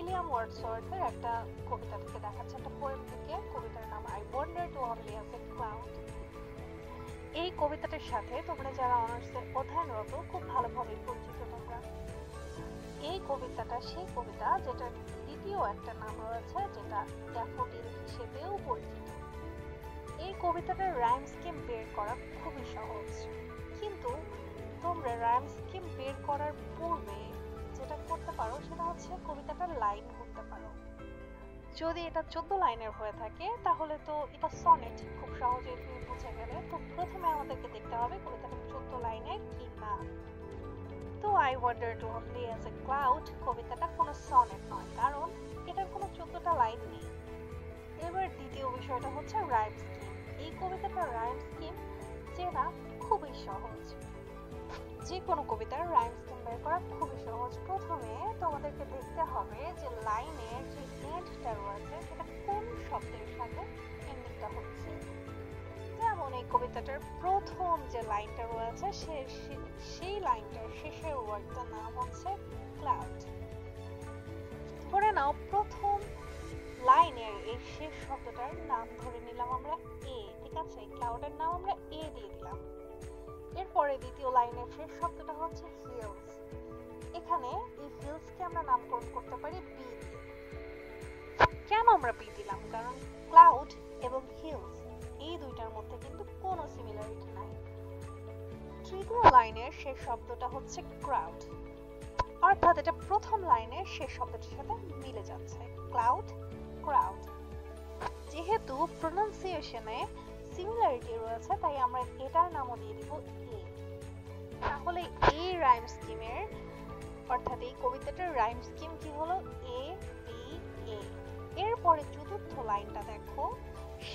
William ওয়ার্ডসওয়ার্থের একটা কবিতা থেকে দেখাচ্ছে, একটা পোয়েম থেকে। কবিতার নাম I wonder to only as a cloud. এই কবিতাটার সাথে তোমরা যারা অনার্সে অধ্যয়নরত খুব ভালোভাবে পরিচিত তোমরা। এই কবিতাটা সেই কবিতা যেটার দ্বিতীয় একটা নাম রয়েছে, যেটা ড্যাফোডিল হিসেবেও পরিচিত। এই কবিতাটার রাইম স্কিম বের করা খুবই সহজ, কিন্তু তোমরা রাইম স্কিম বের করার পূর্বে যেটা করতে পারো সেটা হচ্ছে কবিতাটার লাইন করতে পারো। যদি এটা 14 লাইনের হয়ে থাকে তাহলে তো এটা সনেট, খুব সহজেই তুমি বুঝে গেলে। তো প্রথমে আমাদেরকে দেখতে হবে কবিতাটা 14 লাইনের কি না। তো I wonder to only as a cloud কবিতাটা কোনো সনেট নয়, কারণ এটার কোনো 14টা লাইন নেই। এবার দ্বিতীয় বিষয়টা হচ্ছে রাইম স্কিম। এই কবিতাটার রাইম স্কিম চেনা খুবই সহজ। যে কোনো কবিতার রাইম স্কিম বের করা খুবই সহজ। প্রথমে তোমাদেরকে দেখতে হবে যে লাইনের যে এন্ডটা রয়েছে সেটা কোন শব্দের সাথে এন্ডিংটা হচ্ছে। যেমন এই কবিতাটার প্রথম যে লাইনটা রয়েছে সেই লাইনটার শেষের ওয়ার্ডটার নাম হচ্ছে ক্লাউড। ধরে নাও প্রথম লাইনের এই শেষ শব্দটার নাম ধরে নিলাম আমরা এ, ঠিক আছে? ক্লাউডের নাম আমরা এ দিয়ে দিলাম। এরপরে দ্বিতীয় লাইনের শেষ শব্দটা হচ্ছে হিলস। এখানে এই হিলসকে আমরা নামকরণ করতে পারি বি দিয়ে। কেন আমরা বি দিলাম? কারণ ক্লাউড এবং হিলস এই দুইটার মধ্যে কিন্তু কোনো সিমিলারিটি নাই। তৃতীয় লাইনের শেষ শব্দটা হচ্ছে ক্রাউড, অর্থাৎ এটা প্রথম লাইনের শেষ শব্দটির সাথে মিলে যাচ্ছে, ক্লাউড ক্রাউড। যেহেতু প্রোনাউন্সিয়েশনে সিমিলারিটি রয়েছে তাই আমরা এটার নামও দিয়ে দিব এ। তাহলে এই রাইম স্কিমের অর্থাৎ এই কবিতাটার রাইম স্কিম কি হলো? A B A. এরপরে চতুর্থ লাইনটা দেখো,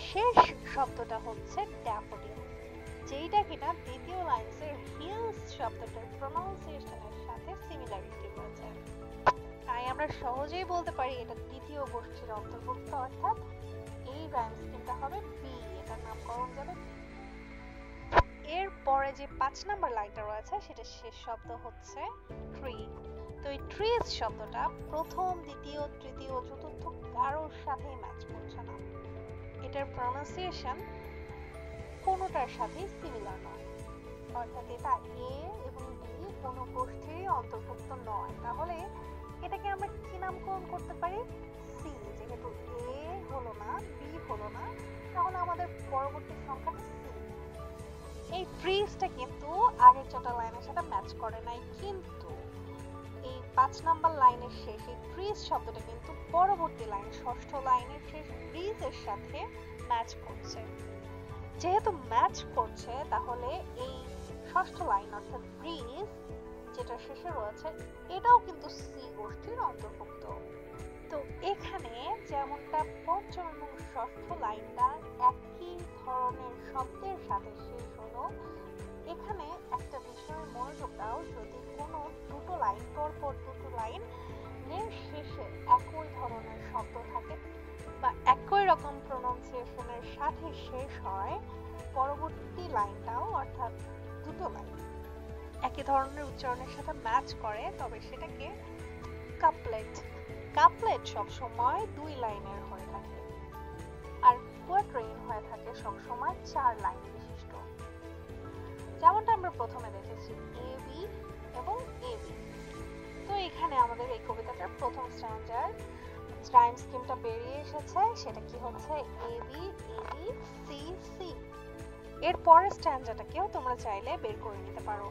শেষ শব্দটা হচ্ছে ড্যাফোডিল, যেইটা কিনা দ্বিতীয় লাইনের হিলস শব্দটার প্রোনাউন্সিয়েশনের সাথে সিমিলারিটি রয়েছে। তাই আমরা সহজেই বলতে পারি এটা দ্বিতীয় গোষ্ঠীর অন্তর্ভুক্ত, অর্থাৎ এই রাইম স্কিমটা হবে বি, এটার নামকরণ যাবে। এরপরে যে 5 নাম্বার লাইনটা রয়েছে সেটা শেষ শব্দ হচ্ছে ট্রি। তো এই ট্রিজ শব্দটা প্রথম, দ্বিতীয়, তৃতীয়, চতুর্থ কারোর সাথেই ম্যাচ করছে না। এটার প্রোনাউন্সিয়েশন কোনোটার সাথেই সিমিলার নয়, অর্থাৎ এটা এ এবং বি কোনো গোষ্ঠীরই অন্তর্ভুক্ত নয়। তাহলে এটাকে আমরা কি নামকরণ করতে পারি? সি। যেহেতু এ হলো না, বি হলো না, তাহলে আমাদের পরবর্তী সংখ্যাটা সি। এই ট্রিজটা কিন্তু আগের 4টা লাইনের সাথে ম্যাচ করে নাই, কিন্তু এই 5 নাম্বার লাইনের শেষে ট্রিজ শব্দটা কিন্তু পরবর্তী লাইন, ষষ্ঠ লাইনের শেষ ব্রিজের সাথে ম্যাচ করছে। যেহেতু ম্যাচ করছে তাহলে এই ষষ্ঠ লাইন অর্থাৎ ব্রিজ যেটা শেষে রয়েছে এটাও কিন্তু সি গোষ্ঠীর অন্তর্ভুক্ত। তো এখানে যেমনটা পঞ্চম এবং ষষ্ঠ লাইনটা একই ধরনের শব্দের সাথে শেষ হলো, এখানে একটা বিষয়ে মনোযোগ দাও, যদি কোনো দুটো লাইন পরপর দুটো লাইনের শেষে একই ধরনের শব্দ থাকে বা একই রকম প্রোনাউন্সিয়েশনের সাথে শেষ হয়, পরবর্তী লাইনটাও অর্থাৎ দুটো লাইন একই ধরনের উচ্চারণের সাথে ম্যাচ করে, তবে সেটাকে কাপলেট। কাপলেট সবসময় 2 লাইনের হয়ে থাকে, আর কোয়াট্রেইন হয়ে থাকে সবসময় 4 লাইন বিশিষ্ট। যেমনটা আমরা প্রথমে দেখেছি এ বি এবং এ বি। তো এখানে আমাদের এই কবিতাটার প্রথম স্ট্যান্ডার রাইম স্কিমটা বেরিয়ে এসেছে, সেটা কি হচ্ছে এ বি সি সি। এর পরের স্ট্যান্ডারটাকেও তোমরা চাইলে বের করে নিতে পারো,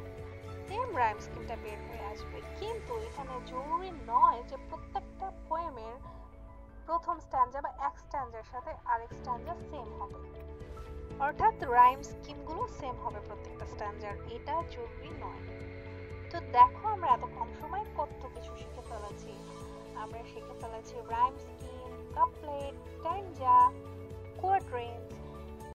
সেম রাইম স্কিমটা বের হয়ে আসবে। কিন্তু এখানে জরুরি নয় যে প্রত্যেকটা পোয়েমের প্রথম স্ট্যান্ডা বা এক স্ট্যান্ডার সাথে আরেক স্ট্যান্ডা সেম হবে, অর্থাৎ রাইম স্কিমগুলো সেম হবে প্রত্যেকটা স্ট্যান্ডার, এটা জরুরি নয়। তো দেখো আমরা এত কম সময়ে কত কিছু শিখে ফেলেছি। আমরা শিখে ফেলেছি rhyme scheme, couplet, stanza, quatrain,